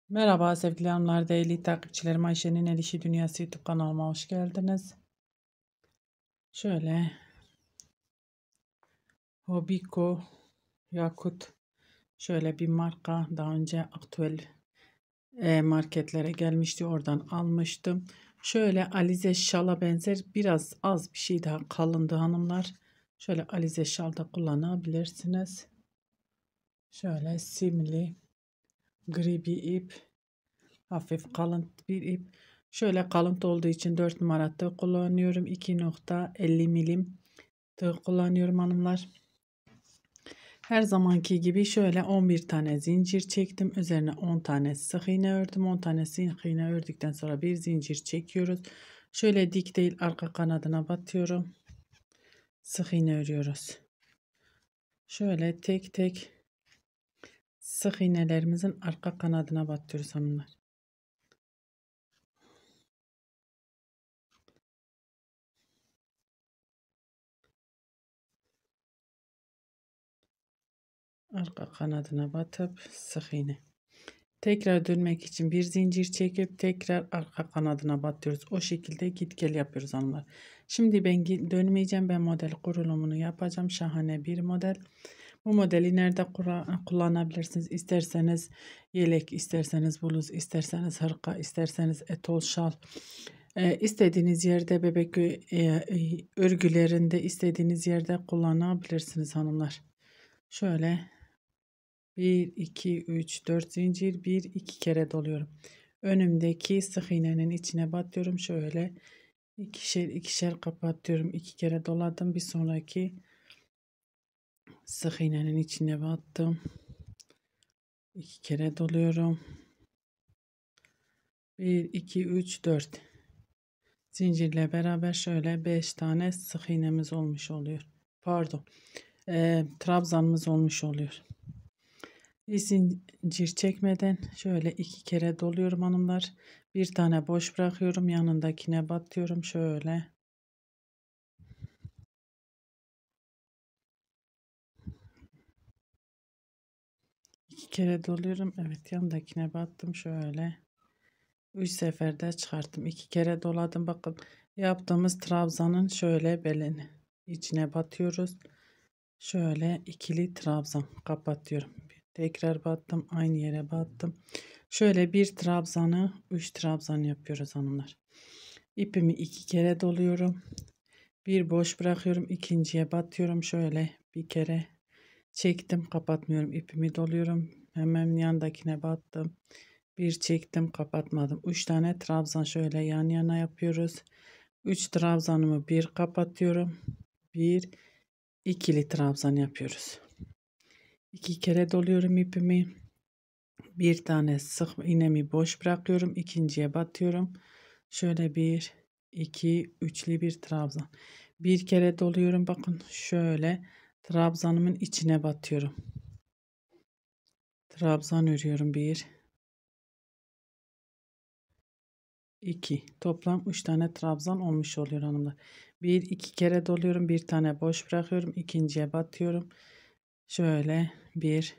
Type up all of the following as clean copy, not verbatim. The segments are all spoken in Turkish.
Merhaba sevgili hanımlar, değerli takipçilerim. Ayşe'nin El İşi Dünyası YouTube kanalıma hoş geldiniz. Şöyle Hobiko Yakut, şöyle bir marka, daha önce aktüel marketlere gelmişti, oradan almıştım. Şöyle Alize şala benzer, biraz az bir şey daha kalındı hanımlar. Şöyle Alize şalda kullanabilirsiniz. Şöyle simli gri bir ip, hafif kalın bir ip. Şöyle kalıntı olduğu için 4 numara tığ kullanıyorum. 2,50 milim tığ kullanıyorum hanımlar. Her zamanki gibi şöyle 11 tane zincir çektim. Üzerine 10 tane sık iğne ördüm. 10 tane sık iğne ördükten sonra bir zincir çekiyoruz. Şöyle dik değil, arka kanadına batıyorum. Sık iğne örüyoruz. Şöyle tek tek sık iğnelerimizin arka kanadına batıyoruz hanımlar. Arka kanadına batıp sık iğne. Tekrar dönmek için bir zincir çekip tekrar arka kanadına batıyoruz. O şekilde git gel yapıyoruz hanımlar. Şimdi ben dönmeyeceğim. Ben model kurulumunu yapacağım. Şahane bir model. Bu modeli nerede kullanabilirsiniz? İsterseniz yelek, isterseniz bluz, isterseniz hırka, isterseniz etol şal. İstediğiniz yerde bebek örgülerinde istediğiniz yerde kullanabilirsiniz hanımlar. Şöyle 1, 2, 3, 4 zincir, 1, 2 kere doluyorum. Önümdeki sık iğnenin içine batıyorum. Şöyle ikişer ikişer kapatıyorum. 2 kere doladım. Bir sonraki sık iğnenin içine battım. 2 kere doluyorum. 1, 2, 3, 4 zincirle beraber şöyle 5 tane sık iğnemiz olmuş oluyor. Pardon. Trabzanımız olmuş oluyor. Zincir çekmeden şöyle 2 kere doluyorum hanımlar. Bir tane boş bırakıyorum. Yanındakine batıyorum. Şöyle 2 kere doluyorum. Evet, yanındakine battım. Şöyle 3 seferde çıkarttım. 2 kere doladım. Bakın, yaptığımız trabzanın şöyle belini içine batıyoruz. Şöyle ikili trabzan kapatıyorum. Tekrar battım. Aynı yere battım. Şöyle bir trabzanı 3 trabzan yapıyoruz hanımlar. İpimi 2 kere doluyorum. Bir boş bırakıyorum. İkinciye batıyorum. Şöyle bir kere çektim. Kapatmıyorum. İpimi doluyorum. Hemen yandakine battım. Bir çektim. Kapatmadım. 3 tane trabzan şöyle yan yana yapıyoruz. 3 trabzanımı bir kapatıyorum. Bir ikili trabzan yapıyoruz. 2 kere doluyorum ipimi. Bir tane sık iğnemi boş bırakıyorum. İkinciye batıyorum. Şöyle 1, 2, üçlü bir trabzan. Bir kere doluyorum. Bakın şöyle trabzanımın içine batıyorum. Trabzan örüyorum. 1, 2. Toplam 3 tane trabzan olmuş oluyor hanımlar. 1, 2 kere doluyorum. Bir tane boş bırakıyorum. İkinciye batıyorum. Şöyle 1,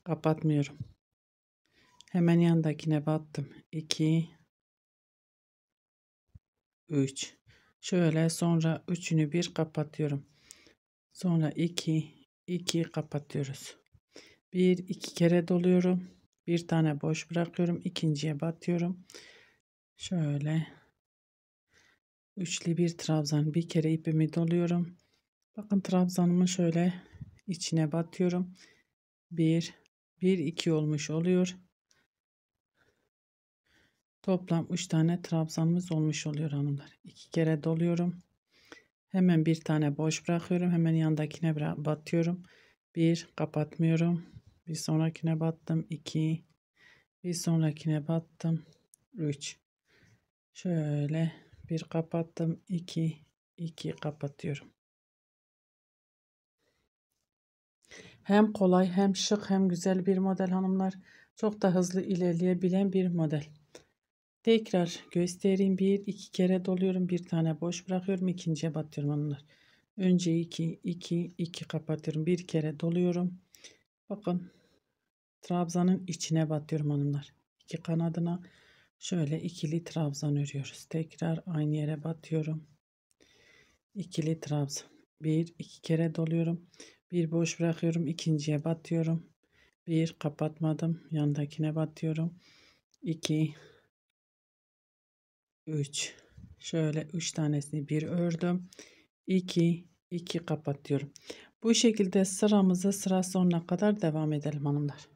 kapatmıyorum. Hemen yandakine battım. 2, 3. Şöyle sonra üçünü bir kapatıyorum. Sonra 2, 2 kapatıyoruz. 1, 2 kere doluyorum. Bir tane boş bırakıyorum. İkinciye batıyorum. Şöyle üçlü bir trabzan. Bir kere ipimi doluyorum. Bakın trabzanımın şöyle içine batıyorum. 1, 1, 2 olmuş oluyor. Toplam 3 tane trabzanımız olmuş oluyor hanımlar. 2 kere doluyorum. Hemen bir tane boş bırakıyorum. Hemen yandakine batıyorum. 1, kapatmıyorum. Bir sonrakine battım. 2, bir sonrakine battım. 3. Şöyle bir kapattım. 2, 2 kapatıyorum. Hem kolay hem şık hem güzel bir model hanımlar. Çok da hızlı ilerleyebilen bir model. Tekrar göstereyim. 1, 2 kere doluyorum. Bir tane boş bırakıyorum. İkinciye batıyorum hanımlar. Önce 2, 2, 2 kapatıyorum. Bir kere doluyorum. Bakın trabzanın içine batıyorum hanımlar. İki kanadına şöyle ikili trabzan örüyoruz. Tekrar aynı yere batıyorum. İkili trabzan. Bir iki kere doluyorum. Bir boş bırakıyorum. İkinciye batıyorum. Bir kapatmadım. Yandakine batıyorum. 2 3 şöyle 3 tanesini bir ördüm. 2 2 kapatıyorum. Bu şekilde sıramızı sıra sonuna kadar devam edelim hanımlar.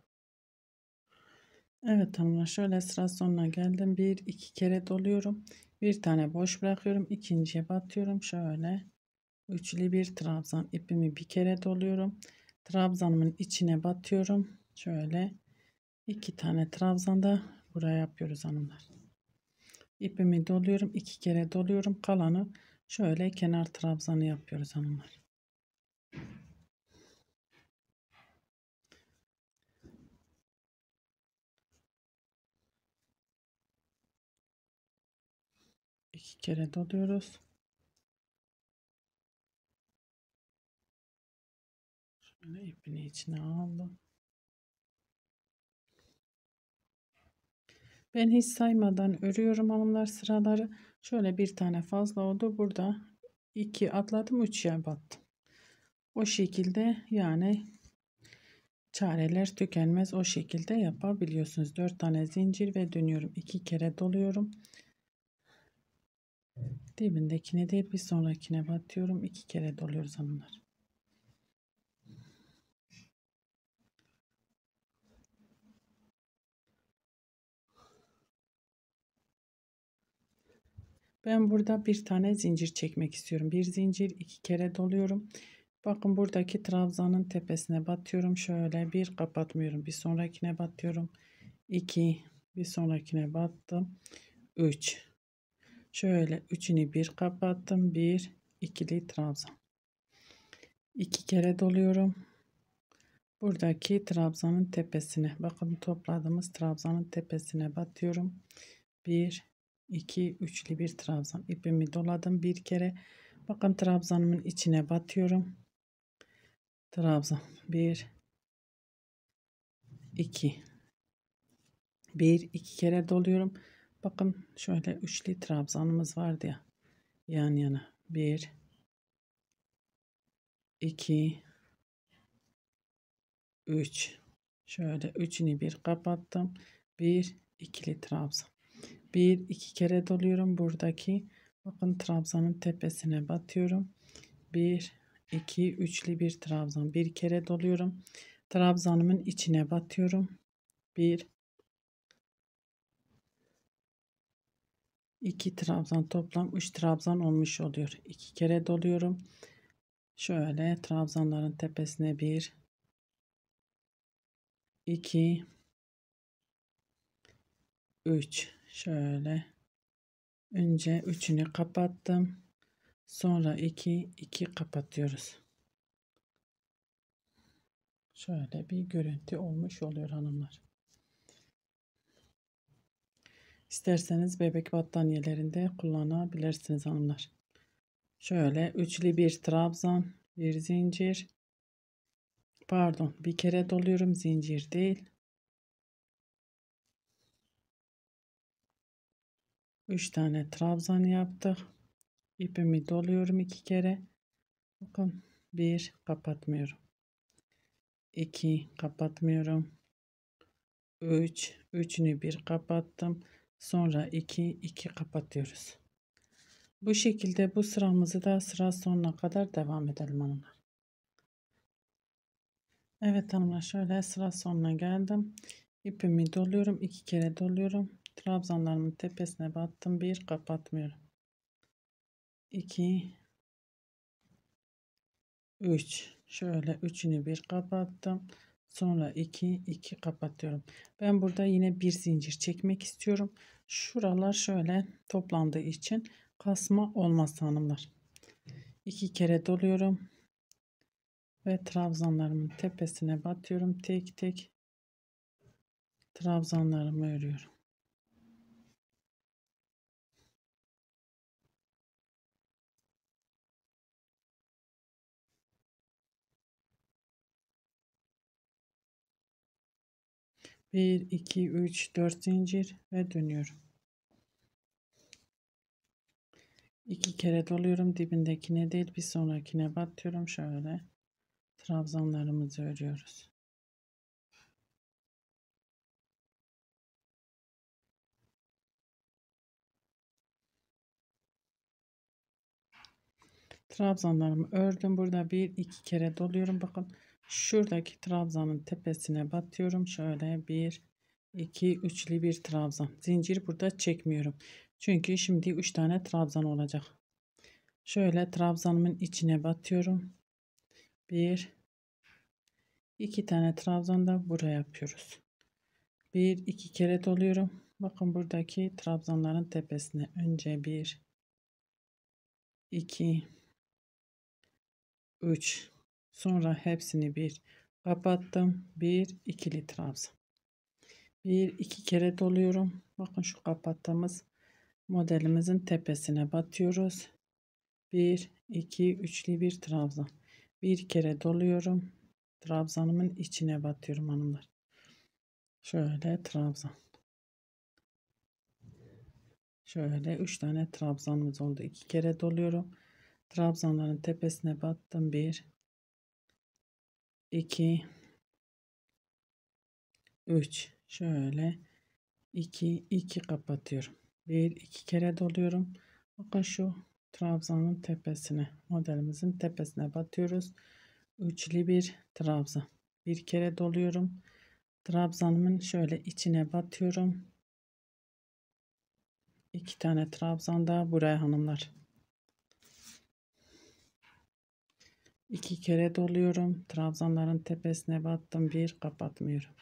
Evet hanımlar, şöyle sıra sonuna geldim. Bir iki kere doluyorum. Bir tane boş bırakıyorum. İkinciye batıyorum. Şöyle üçlü bir trabzan ipimi bir kere doluyorum. Trabzanımın içine batıyorum. Şöyle iki tane trabzan da buraya yapıyoruz hanımlar. İpimi doluyorum. İki kere doluyorum. Kalanı şöyle kenar trabzanı yapıyoruz hanımlar. İki kere doluyoruz. Şöyle ipini içine aldım. Ben hiç saymadan örüyorum hanımlar sıraları. Şöyle bir tane fazla oldu. Burada 2 atladım, 3'ye battım. O şekilde yani çareler tükenmez, o şekilde yapabiliyorsunuz. 4 tane zincir ve dönüyorum. 2 kere doluyorum. Dibindekine değil bir sonrakine batıyorum. 2 kere doluyoruz hanımlar. Ben burada bir tane zincir çekmek istiyorum. Bir zincir, 2 kere doluyorum. Bakın buradaki trabzanın tepesine batıyorum. Şöyle bir kapatmıyorum. Bir sonrakine batıyorum. 2 bir sonrakine battım. 3 şöyle üçünü bir kapattım. Bir ikili trabzan. 2 kere doluyorum. Buradaki trabzanın tepesine, bakın topladığımız trabzanın tepesine batıyorum. 1 2 üçlü bir trabzan ipimi doladım bir kere. Bakın trabzanımın içine batıyorum. Trabzan 1 2 1 2 kere doluyorum. Bakın şöyle üçlü trabzanımız vardı ya, yan yana. 1 2 3 şöyle üçünü bir kapattım. Bir ikili trabzan. Bir iki kere doluyorum buradaki. Bakın trabzanın tepesine batıyorum. Bir iki üçlü bir trabzan. Bir kere doluyorum. Trabzanımın içine batıyorum. Bir iki trabzan, toplam 3 trabzan olmuş oluyor. 2 kere doluyorum. Şöyle trabzanların tepesine 1 2 3 şöyle önce üçünü kapattım. Sonra 2 2 kapatıyoruz. Şöyle bir görüntü olmuş oluyor hanımlar. İsterseniz bebek battaniyelerinde kullanabilirsiniz hanımlar. Şöyle üçlü bir trabzan, bir zincir. Pardon, bir kere doluyorum, zincir değil. 3 tane trabzan yaptık. İpimi doluyorum 2 kere. Bakın 1 kapatmıyorum. 2 kapatmıyorum. 3 üçünü bir kapattım. Sonra 2 2 kapatıyoruz. Bu şekilde bu sıramızı da sıra sonuna kadar devam edelim hanımlar. Evet hanımlar, şöyle sıra sonuna geldim. İpimi doluyorum. 2 kere doluyorum. Trabzanlarımın tepesine battım. Bir kapatmıyorum. 2 3 şöyle üçünü bir kapattım. Sonra 2 2 kapatıyorum. Ben burada yine bir zincir çekmek istiyorum. Şuralar şöyle toplandığı için kasma olmaz hanımlar. 2 kere doluyorum ve trabzanlarımın tepesine batıyorum. Tek tek trabzanlarımı örüyorum. 1 2 3 4 zincir ve dönüyorum. 2 kere doluyorum, dibindekine değil bir sonrakine batıyorum. Şöyle trabzanlarımızı örüyoruz. Trabzanlarımı ördüm. Burada 1 2 kere doluyorum. Bakın şuradaki trabzanın tepesine batıyorum. Şöyle 1 2 üçlü bir trabzan. Zincir burada çekmiyorum. Çünkü şimdi 3 tane trabzan olacak. Şöyle trabzanımın içine batıyorum. 1 2 tane trabzan da buraya yapıyoruz. 1 2 kere doluyorum. Bakın buradaki trabzanların tepesine önce 1 2 3 sonra hepsini bir kapattım. 1 ikili trabzan. 1 2 kere doluyorum. Bakın şu kapattığımız modelimizin tepesine batıyoruz. 1 2 üçlü bir trabzan. Bir kere doluyorum. Trabzanımın içine batıyorum hanımlar. Şöyle trabzan. Şöyle 3 tane trabzanımız oldu. 2 kere doluyorum. Trabzanların tepesine battım. 1 2 3 şöyle 2 2 kapatıyorum. 1 2 kere doluyorum. Bakın şu trabzanın tepesine, modelimizin tepesine batıyoruz. Üçlü bir trabzan. Bir kere doluyorum. Trabzanımın şöyle içine batıyorum. 2 tane trabzan daha buraya hanımlar. 2 kere doluyorum. Trabzanların tepesine battım. 1 kapatmıyorum.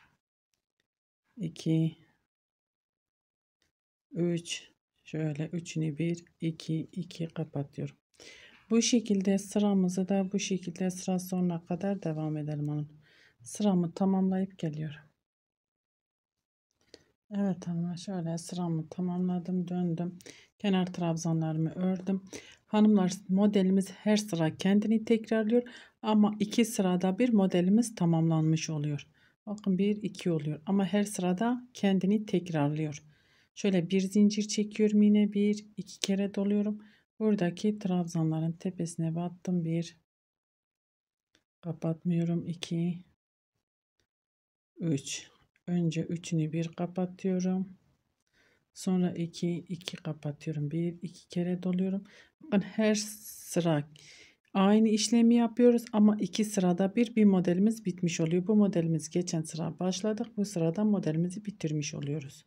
2 3 şöyle üçünü 1 2 2 kapatıyorum. Bu şekilde sıramızı da bu şekilde sıra sonuna kadar devam edelim hanım. Sıramı tamamlayıp geliyorum. Evet hanımlar, şöyle sıramı tamamladım, döndüm. Kenar trabzanlarımı ördüm. Hanımlar, modelimiz her sıra kendini tekrarlıyor ama iki sırada bir modelimiz tamamlanmış oluyor. Bakın 1 2 oluyor ama her sırada kendini tekrarlıyor. Şöyle bir zincir çekiyorum, yine 1 2 kere doluyorum. Buradaki trabzanların tepesine battım. 1 kapatmıyorum, 2 3 önce üçünü bir kapatıyorum. Sonra 2 2 kapatıyorum. 1 2 kere doluyorum. Bakın her sıra aynı işlemi yapıyoruz ama iki sırada bir modelimiz bitmiş oluyor. Bu modelimiz geçen sıra başladık. Bu sırada modelimizi bitirmiş oluyoruz.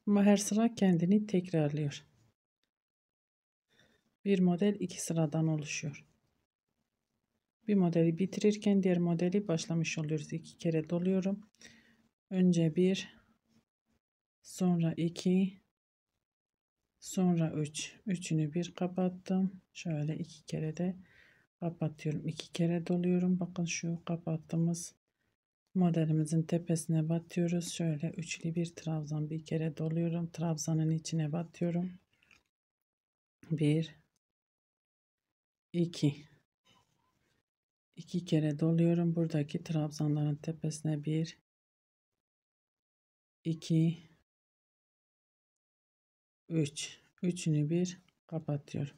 Ama her sıra kendini tekrarlıyor. Bir model iki sıradan oluşuyor. Bir modeli bitirirken diğer modeli başlamış oluyoruz. 2 kere doluyorum. Önce 1, sonra 2, sonra 3. Üçünü bir kapattım. Şöyle 2 kere de kapatıyorum. 2 kere doluyorum. Bakın şu kapattığımız modelimizin tepesine batıyoruz. Şöyle üçlü bir trabzan, bir kere doluyorum. Trabzanın içine batıyorum. 1 2 2 kere doluyorum. Buradaki trabzanların tepesine 1 2 3. Üçünü bir kapatıyorum.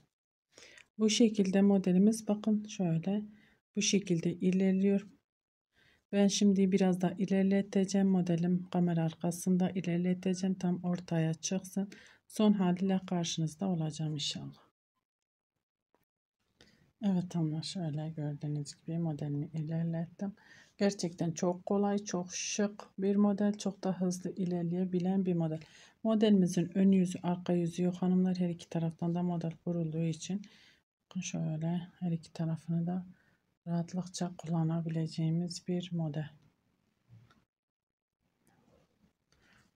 Bu şekilde modelimiz, bakın şöyle bu şekilde ilerliyor. Ben şimdi biraz da ilerleteceğim, modelim kamera arkasında ilerleteceğim, tam ortaya çıksın. Son haliyle karşınızda olacağım inşallah. Evet ama şöyle gördüğünüz gibi modelimi ilerlettim. Gerçekten çok kolay, çok şık bir model, çok da hızlı ilerleyebilen bir model. Modelimizin ön yüzü, arka yüzü yok hanımlar. Her iki taraftan da model kurulduğu için bakın şöyle her iki tarafını da rahatlıkça kullanabileceğimiz bir model.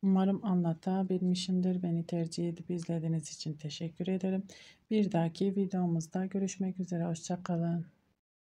Umarım anlatabilmişimdir. Beni tercih edip izlediğiniz için teşekkür ederim. Bir dahaki videomuzda görüşmek üzere. Hoşça kalın.